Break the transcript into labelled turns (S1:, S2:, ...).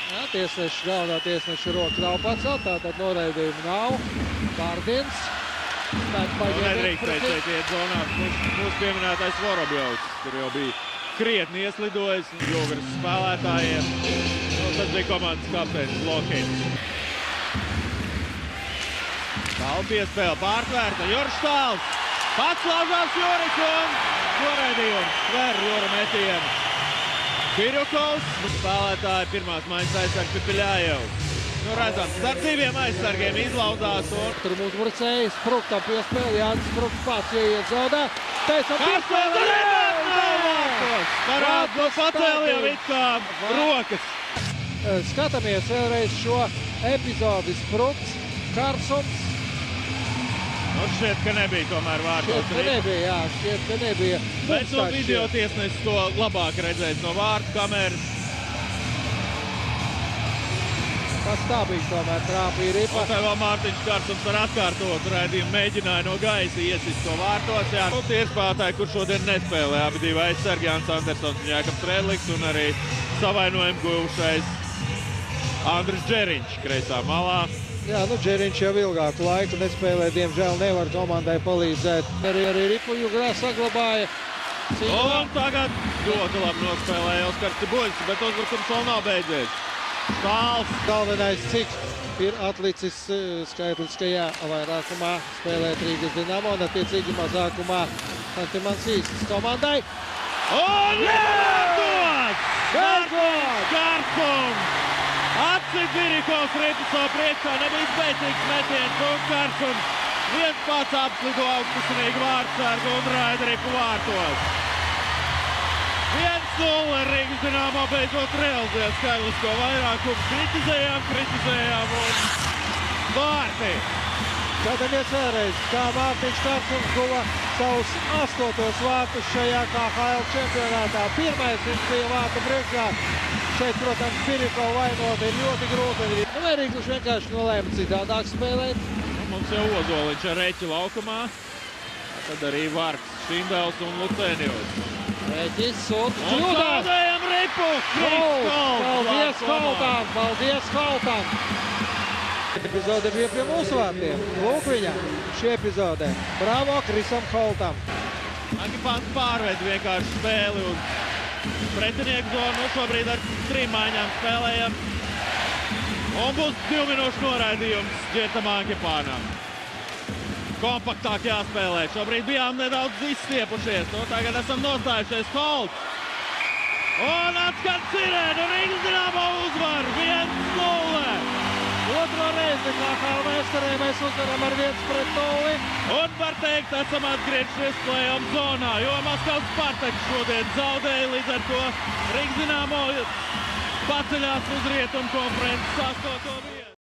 S1: Jā, tiesneša, galvenā tiesneša roka nav pacelt, tātad noraidījumu nav. Vārdins.
S2: Nedrīkst pēc iet zonās mūsu pieminētais Vorobjovs, kur jau bija krietni ieslidojis Jūgras spēlētājiem. Tas bija komandas kapteinis Lokins. Tālu piespēle pārtvērta, Juris Tāls. Pats laužās Juris un noraidījums. Sver Jura metienu. Birukovs, spēlētāji pirmās maiņas aizsargs Pipiļājevs. Nu redzam, starp diviem aizsargiem izlaudās un...
S1: Tur mums Murcēji Spruktam piespēle, Jānis Sprukts pats ieiet zaudē. Teicam, piespēle!
S2: Parādu pacēlījām it kā rokas.
S1: Skatāmies vēlreiz šo epizodi. Sprukts, Karsons.
S2: Nu šķiet, ka nebija tomēr vārtos.
S1: Šķiet, ka nebija.
S2: Bet no video tiesnesis to labāk redzēt no vārtu kameras.
S1: Tas tā bija tomēr trāpīja ripa.
S2: Un tā vēl Mārtiņš Karsons ar atkārtotu raidījumu mēģināja no gaisa iesist to vārtos. Jā, nu tie ir spēlētāji, kur šodien nespēlē. Abi divi aizsargi, Jānis Andersons un Jākabs Redliks un arī savainojumu guvušais Andris Džeriņš kreisā malā.
S1: Jā, nu Džeriņš jau ilgāku laiku nespēlē, diemžēl nevar komandai palīdzēt. Arī Ripu Jugrā saglabāja.
S2: Un tagad ļoti labi nospēlēja Oskars Cibuļs, bet uzbrukums vēl nav beidzies. Tāls.
S1: Galvenais, cik ir atlicis skaitliskajā vairākumā spēlēt Rīgas Dinamo un attiecīgi mazākumā Antimans Īstas komandai.
S2: Un ievērtos! Karsons! Atcīt Birikovs ripu savu priekšā, nebija spēcīgs metiens un Karsons viens pats apslido augstusinīgi vārtsargu un raida ripu vārtos. 1-0 Rīgas Dinamo beidzot realizēja skaitlisko vairākumu. Kritizējām un vārti.
S1: Skatāmies vēlreiz, kā Mārtiņš Karsons guva savus 8. vārtus šajā KHL čempionātā. Pirmais viņš bija vārtu priekšā. Šeit, protams, Birikova vainot ir ļoti grūti. Vai Rīgas vienkārši nolēma citādāk spēlēt?
S2: Mums jau Ozoliņš ar Reķi laukumā. Tad arī Varks, Šindels un Lucēnijos.
S1: Reķis un
S2: zaudējam ripu!
S1: Paldies Holtam! Epizode bija pie mūsu vārtiem. Lūk viņa, šī epizode. Bravo Krisam Holtam!
S2: Agipants pārved vienkārši spēli uz pretinieku zonu. Nu šobrīd ar 3 maiņām spēlējam. Un būs 2 minūšu noraidījums Ģertam Agipānam. Kompaktāk jāspēlē. Šobrīd bijām nedaudz izstiepušies. Nu, tagad esam nostājušies Holts. Un atskan sirēna. Rīgas Dinamo uzvar 1-0.
S1: Otro reizi KHL vēsturē mēs uzvaram ar 1-0.
S2: Un var teikt, esam atgriežušies play-off zonā, jo Maskavas Spartaks šodien zaudēja, līdz ar to Rīgas Dinamo paceļās uz rietumu konferences 8. vietu.